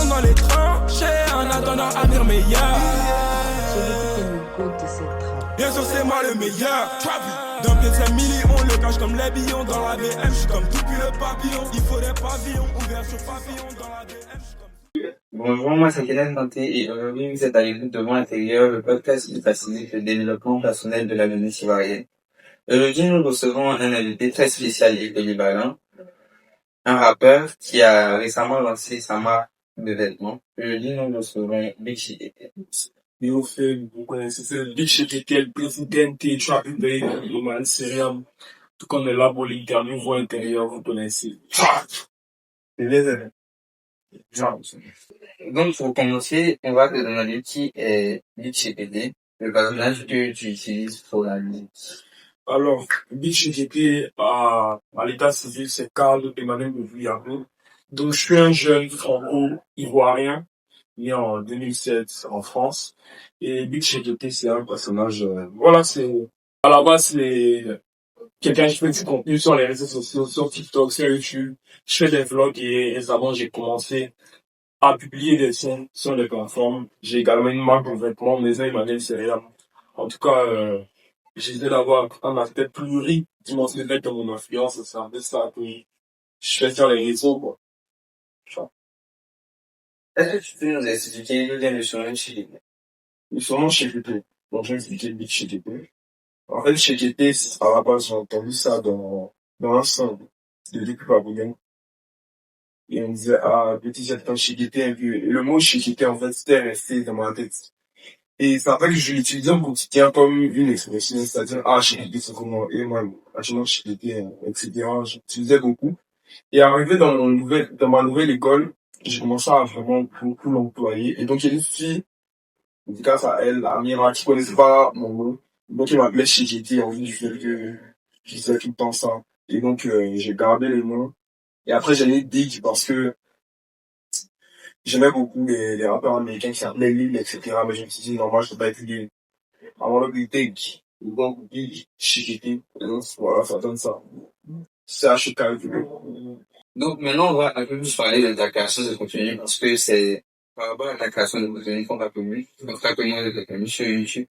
sont dans les tranchées en attendant un avenir meilleur. Bien sûr c'est moi le meilleur. Dans pied de 5 millions, le cache comme les billons. Dans la BM, j'suis comme tout puis le papillon. Il faut des pavillons, ouverts sur papillon. Dans la BM, j'suis comme... Bonjour, moi c'est Kenneth Nanté et aujourd'hui vous êtes à l'écoute de Mon Intérieur, le podcast qui facilite le développement personnel de la jeunesse ivoirienne. Aujourd'hui nous recevons un invité très spécial et polyvalent, un rappeur qui a récemment lancé sa marque de vêtements. Aujourd'hui nous recevons Big Shitty. Yo, vous connaissez, c'est le Big Shitty, le président de Trap Bay, le man Seriam. Tout comme est là pour l'interview, Mon Intérieur, vous connaissez. C'est les Donc pour commencer, on va te demander qui est Big Shitty, le personnage que tu utilises pour la musique. Alors, Big Shitty, à l'état civil, c'est Carl Emmanuel Mouviago. Donc, je suis un jeune franco-ivoirien, né en 2007 en France. Et Big Shitty, c'est un personnage, voilà, à la base, c'est quelqu'un qui fait du contenu sur les réseaux sociaux, sur TikTok, sur YouTube. Je fais des vlogs et récemment, j'ai commencé à publier des scènes sur les plateformes. J'ai également une marque de vêtements, Maison Emmanuel Seriam. En tout cas, j'essaie d'avoir un aspect pluridimensionnel de mon influence. C'est un peu ça que je fais sur les réseaux, quoi. Est-ce que tu peux nous expliquer d'où vient le surnom Shitty? Le surnom Shitty. Donc, je vais expliquer Big Shitty. En fait, Shitty, c'est à la base, j'ai entendu ça dans un son de l'équipe Baboulen. Et on me disait, petit, j'attends Shitty un peu. Et le mot Shitty, en fait, c'était resté dans ma tête. Et ça fait que je l'utilise au quotidien comme une expression, c'est-à-dire, Shitty, c'est comment, et moi, Shitty, etc. J'utilisais beaucoup. Et arrivé dans ma nouvelle école, j'ai commencé à vraiment beaucoup l'employer. Et donc, il y a une fille, grâce à elle, Amira, qui connaissait pas mon nom. Donc, il m'appelait Shigeti, en vue du fait que je disais tout le temps ça. Et donc, j'ai gardé le nom. Et après, j'ai mis Big parce que j'aimais beaucoup les rappeurs américains qui s'appelaient Lil, etc. Mais je me suis dit, non, moi, je peux pas être Lil. Alors, le Big. Donc, Big, Shigeti. Et donc, voilà, ça donne ça. C'est H-K-E. Donc maintenant, on va un peu plus parler de ta création de contenu parce que c'est par rapport à ta création de contenu qu'on t'a connu, donc ta communauté de contenu sur YouTube.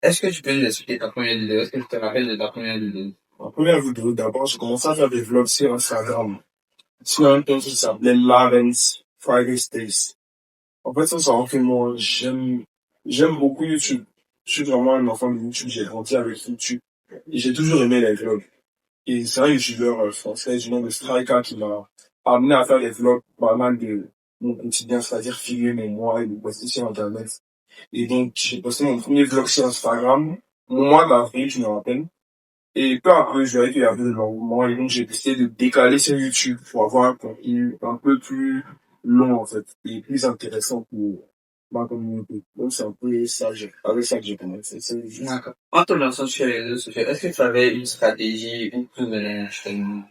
Est-ce que tu peux nous expliquer ta première vidéo? Est-ce que tu te rappelles de ta première vidéo? Ma première vidéo, d'abord, j'ai commencé à faire des vlogs sur Instagram. Sur un compte qui s'appelait Lawrence Friday Stays. En fait, ça en fait moi, j'aime beaucoup YouTube. Je suis vraiment un enfant de YouTube, j'ai grandi avec YouTube. Et j'ai toujours aimé les vlogs. Et c'est un youtubeur français du nom de Striker qui m'a amené à faire des vlogs pas mal de mon quotidien, c'est-à-dire filmer mes mois et le poster sur Internet. Et donc, j'ai posté mon premier vlog sur Instagram, au mois d'avril, je me rappelle. Et peu à peu, je verrais qu'il y avait de l'engouement et donc j'ai décidé de décaler sur YouTube pour avoir un contenu un peu plus long, en fait, et plus intéressant pour ma communauté. Donc, c'est un peu ça, avec ça que j'ai commencé. D'accord. En te lançant sur les réseaux sociaux, est-ce que tu avais une stratégie ou plus de l'enchaînement?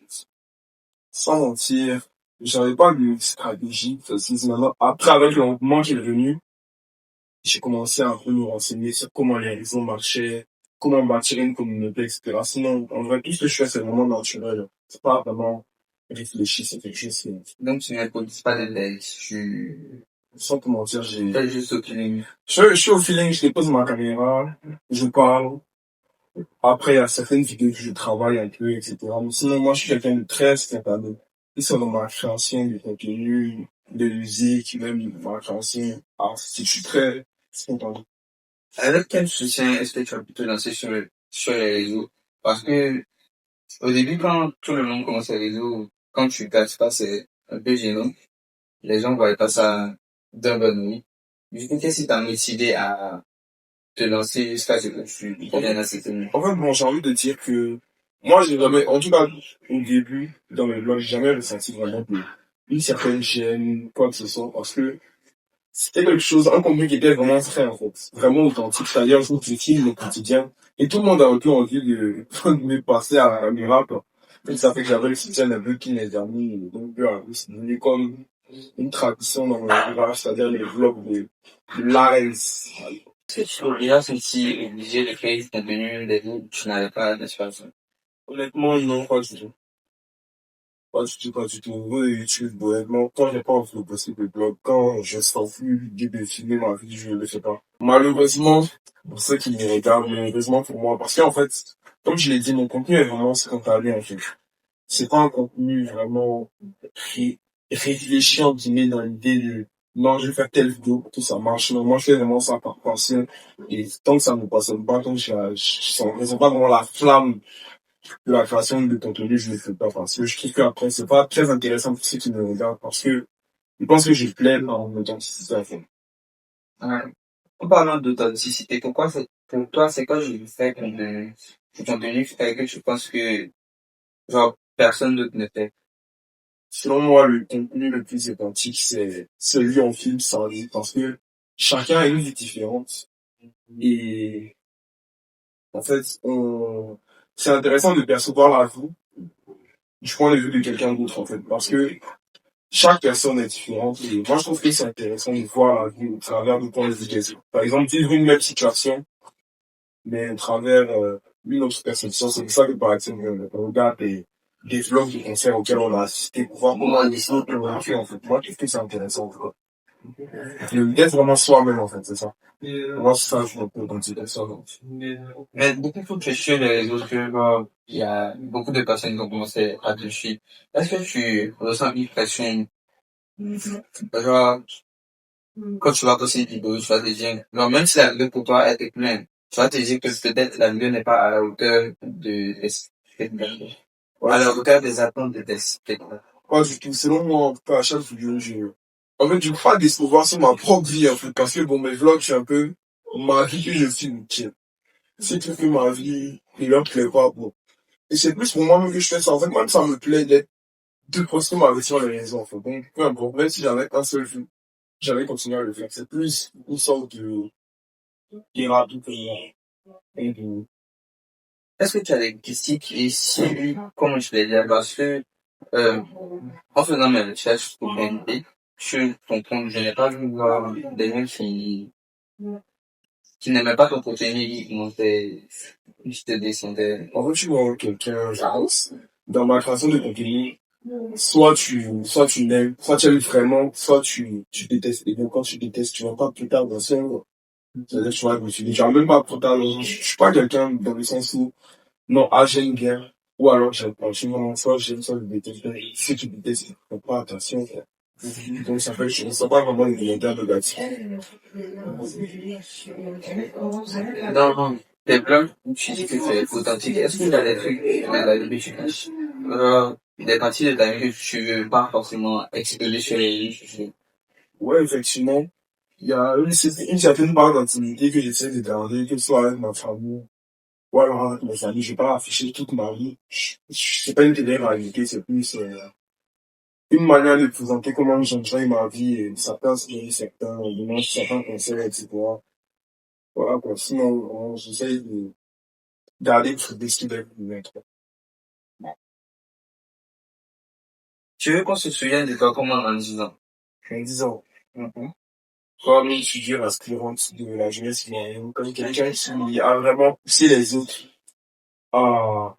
Sans mentir, j'avais pas de stratégie, parce que maintenant, après, avec l'engouement qui est venu, j'ai commencé à un peu me renseigner sur comment les réseaux marchaient, comment bâtir une communauté, etc. Sinon, en vrai, tout ce que je fais, c'est vraiment naturel. C'est pas vraiment réfléchi, c'est quelque chose qui... Donc tu n'improvises pas des textes, Sans te mentir, fais juste au feeling. je suis au feeling, je dépose ma caméra, je parle. Après, il y a certaines vidéos que je travaille un peu, etc. Mais sinon, moi, je suis quelqu'un de très spontané. Et c'est dans ma création de contenu, de musique, même ma création artistique. Je suis très spontané. Avec quel soutien est-ce que tu as pu te lancer sur les réseaux? Parce que, au début, quand tout le monde commence les réseaux, quand tu casses pas, c'est un peu gênant. Les gens voient pas ça d'un bon oeil. Du coup, qu'est-ce qui t'a motivé à te lancer jusqu'à ce que tu viennes à cette année? En fait, bon, j'ai envie de dire que moi, j'ai jamais, en tout cas, au début, dans mes vlogs, j'ai jamais ressenti vraiment une certaine gêne, quoi que ce soit, parce que c'était quelque chose, un contenu qui était vraiment frais, en fait. Vraiment authentique. C'est-à-dire, je filme le quotidien. Et tout le monde a un peu envie de me passer à la caméra, quoi. Et ça fait que j'avais le soutien un peu qui les amis. Donc, c'est devenu comme une tradition dans mon entourage, c'est-à-dire les vlogs de Lars. Est-ce que tu t'es déjà senti obligé de créer du contenu des jours où tu n'avais pas d'espace? Honnêtement, non, pas du tout. pas du tout. Oui, YouTube, honnêtement, quand j'ai pas envie de poster de blog, quand je sens plus l'idée de filmer ma vie, je le fais pas. Malheureusement, pour ceux qui me regardent, malheureusement pour moi, parce qu'en fait, comme je l'ai dit, mon contenu est vraiment spontané, en fait. C'est pas un contenu vraiment réfléchi, entre guillemets, dans l'idée de, non, je vais faire telle vidéo pour que ça marche. Non, moi, je fais vraiment ça par passion. Et tant que ça me passionne pas, tant que je sens pas vraiment la flamme de la création de contenu, je ne le fais pas parce que je trouve qu'après, c'est pas très intéressant pour ceux qui me regardent parce que je pense que je plais en authenticité à fond. Ouais. En parlant d'authenticité, pour toi, c'est quoi je fais contenu fait que tu penses que, genre, personne d'autre ne fait? Selon moi, le contenu le plus authentique, c'est celui en film sans vie parce que chacun a une vie différente. Et en fait, c'est intéressant de percevoir la vie du point de vue de quelqu'un d'autre, en fait, parce que chaque personne est différente. Et moi, je trouve que c'est intéressant de voir la vie au travers de points de vue des autres. Par exemple, vivre une même situation, mais à travers une autre perception. C'est pour ça que, par exemple, on regarde des vlogs de concerts auxquels on a assisté pour voir comment les autres l'ont fait, en fait. Moi, je trouve que c'est intéressant, en tout cas. D'être vraiment soi-même, en fait, c'est ça. Moi, c'est ça, je peux considérer ça. Mais beaucoup de sur les réseaux sociaux, genre, il y a beaucoup de personnes qui ont commencé à te suivre. Est-ce que tu ressens une pression, genre, quand tu vas poster une vidéo, tu vas te dire, non, même si la vidéo pour toi était pleine, tu vas te dire que peut-être la vidéo n'est pas à la hauteur à la hauteur des attentes de tes spectateurs. Pas du tout. Selon moi, en tout cas, à chaque vidéo, en fait, je veux pas décevoir sur ma propre vie, en fait, parce que bon, mes vlogs, c'est un peu ma vie que je filme, tiens. C'est tout que ma vie, il leur plaît pas, bon. Et c'est plus pour moi-même que je fais ça. En fait, même ça me plaît de poster ma vie sur les réseaux, en fait. Donc, peu importe, même si j'avais un seul vue, j'allais continuer à le faire. C'est plus une sorte de thérapie pour moi. Et Est-ce que tu as des critiques et si oui, comment je vais dire? Parce que, euh, en faisant mes recherches pour BNP, sur ton compte, je n'ai pas vu voir des gens qui n'aimaient pas ton contenu, qui te descendaient. en fait, tu vois quelqu'un, je pense, dans ma création de contenu, soit tu l'aimes, soit tu aimes vraiment, soit tu détestes. Et donc, quand tu détestes, tu vas pas plus tard dans ce c'est-à-dire, tu vois, je me suis dit, j'aime même pas plus tard, je suis pas quelqu'un dans le sens où, non, ah, j'aime bien, ou alors j'aime pas, je suis vraiment, soit j'aime, soit je déteste. Si tu détestes, fais pas attention, quoi. Donc, ça fait que je ne sens pas vraiment une volonté de gâteau. Dans tes blogs où tu dis que c'est authentique, est-ce qu'il y a des trucs dans la vie que tu caches? Des parties de ta vie que tu veux pas forcément exposer sur les réseaux sociaux? Ouais, effectivement, il y a une certaine part d'intimité que j'essaie de garder, que ce soit avec ma famille, ou alors avec mes amis. Je vais pas afficher toute ma vie. C'est pas une télé-réalité, c'est plus une manière de présenter comment j'enjoy ma vie et certains séries, certains concerts, etc. Voilà, quoi. Sinon, j'essaie de garder des ce qui doit être. Tu veux qu'on se souvienne de toi comment en 10 ans? En disant, comme une figure inspirante de la jeunesse ivoirienne, comme quelqu'un qui a vraiment poussé les autres à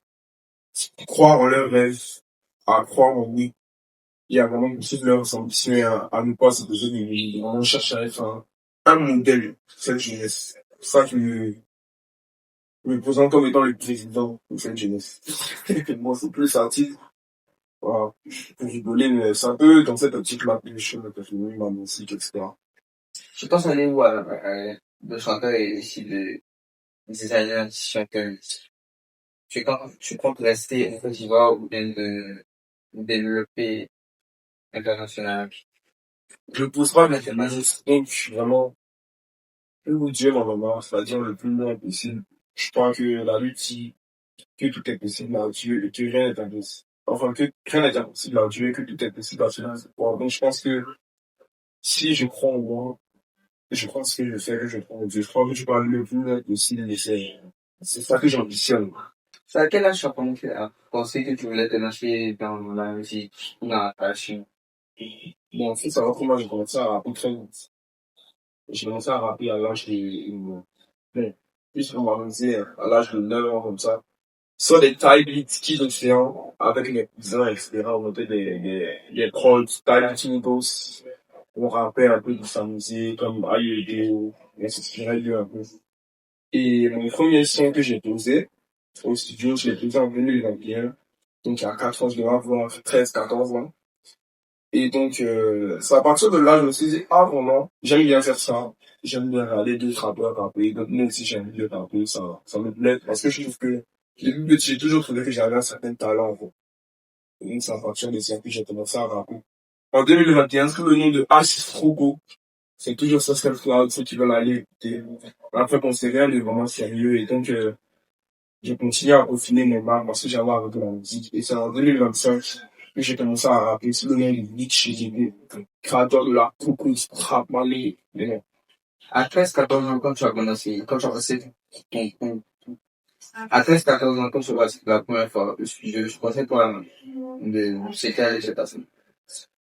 croire en leurs rêves, à croire en oui, et à vraiment poursuivre leurs ambitions et à ne pas se poser de limites. On cherche à être un modèle, cette jeunesse. C'est ça qui me présente comme étant le président de cette jeunesse. Moi, c'est plus artiste. Voilà. Pour rigoler, mais c'est un peu dans cette optique-là que je suis le ma musique, etc. Je pense aller voir le chanteur et ici le designer chanteur. Tu comptes rester en Côte d'Ivoire ou bien de développer international? Je pose pas mes limites, donc je suis vraiment, je vous dire mon moment, c'est-à-dire le plus loin possible. Je crois que la lutte, que tout est possible à Dieu et que rien n'est impossible. Enfin, que rien n'est impossible à Dieu et que tout est possible à celui qui croit. Donc, je pense que si je crois en moi, je crois ce que je fais, je crois en Dieu. Je crois que je parle le plus loin possible et c'est ça que j'ambitionne. C'est à quel âge tu as commencé à penser que tu voulais te lancer dans la musique ou dans la passion? Bon, en fait, ça va comment j'ai commencé à rapper très vite. J'ai commencé à rapper à l'âge de, bon, plus on va dire, à l'âge de 9 ans comme ça. soit des tailles ski d'océan avec mes cousins, etc. On montait des prods, tailles timos. On rappait un peu de s'amuser, comme aïe, on s'inspirait d'eux un peu. Et mon premier son que j'ai posé au studio, je l'ai posé en 2021. Donc, à 4 ans, je devais avoir 13, 14 ans. Et donc, c'est à partir de là, je me suis dit, ah, vraiment, j'aime bien faire ça. J'aime bien aller d'autres rappeurs rapper. Donc, moi aussi, j'aime bien rapper. Ça me plaît. Parce que je trouve que, j'ai toujours trouvé que j'avais un certain talent, en fait. Et donc, c'est à partir de ça que j'ai commencé à rapper. En 2021, sous le nom de Assis Frogo. C'est toujours ça, SoundCloud, ceux qui veulent aller écouter. Après, mon CV, elle est vraiment sérieux. Et donc, j'ai continué à peaufiner mes marques parce que j'avais arrêté la musique. Et c'est en 2025 que j'ai commencé à rapper sous le nom de Mitch GD, créateur de la coucou, rap, malais, mais non. À 13-14 ans, quand tu as commencé, à 13-14 ans, quand tu vas la première fois, je pensais toi, c'était à cette personne.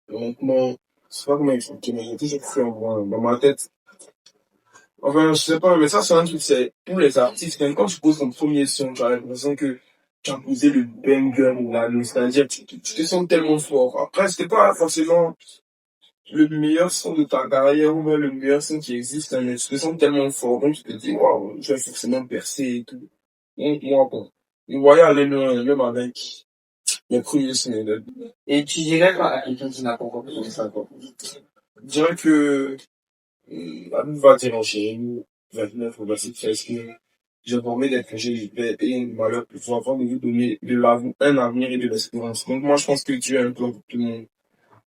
Donc, moi, c'est pas comment expliquer, mais j'ai toujours cru en moi, dans ma tête. Enfin, je sais pas, mais ça, c'est un truc, c'est pour les artistes. Même quand tu poses ton premier son, tu as l'impression que tu as posé le banger, la nostalgie, tu te sens tellement fort. Après, c'était pas forcément le meilleur son de ta carrière ou même le meilleur son qui existe, hein, mais tu te sens tellement fort. Donc, tu te dis, waouh, je vais forcément percer et tout. Donc, moi, bon. Vous voyez aller loin, même avec mes premiers sons. Et tu dirais quoi à quelqu'un qui n'a pas encore fait ça, quoi? Je dirais que, la vie va dire en chez 29 ou 26, parce que j'ai formé des projets, et un malheur pour pouvoir avoir de vous donner un avenir et de l'espérance. Donc, moi, je pense que Dieu a un plan pour tout le monde.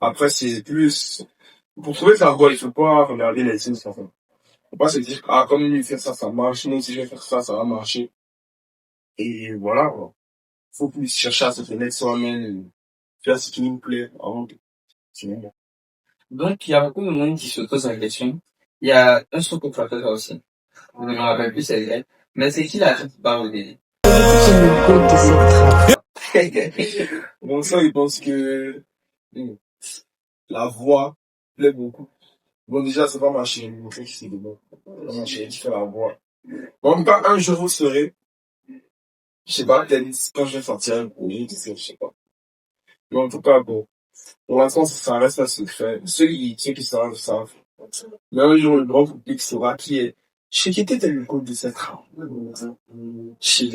Après, c'est plus, pour trouver sa voie, il faut pas regarder les choses, enfin. Faut pas se dire, ah, comme lui fait ça, ça marche. Moi, si je vais faire ça, ça va marcher. Et voilà, quoi. Faut plus chercher à se connaître soi-même, faire ce qui nous plaît avant de, sinon, Donc, il y a beaucoup de monde qui se pose la question. Il y a un son que tu as fait toi aussi. Je ne me rappelle plus c'est vrai. Mais c'est qui la fille qui parle au début? bon, ça, il pense que, la voix plaît beaucoup. Bon, déjà, c'est pas ma chérie, mon frère, c'est bon. Ma chérie qui fait la voix. Bon, en tout cas, un jour, vous serez, je sais pas, peut-être quand je vais sortir un projet, je sais pas. Mais en tout cas, bon, pour l'instant, ça reste un secret. Ceux qui savent. Mais un jour, le grand public saura qui est. Chez qui était le code de cette rame. Chez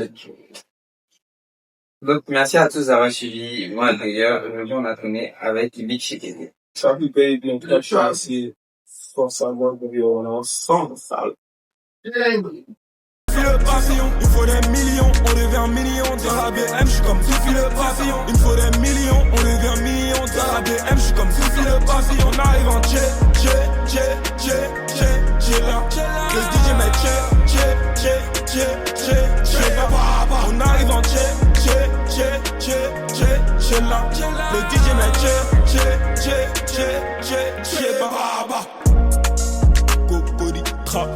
Donc, merci à tous d'avoir suivi moi d'ailleurs. Aujourd'hui, on a tourné avec Big Shikedi. ça vous paye bien. En tout cas, je suis assez fort savoir qu'on est ensemble, sale. Le papillon, il faut des millions, on devient millions dans la BM, je suis comme Fifi le papillon. Il faut des millions, on devient millions dans la BM, je suis comme Fifi le papillon. On arrive en là. Le DJ met là. On arrive en là. Le DJ met Cocody, trap.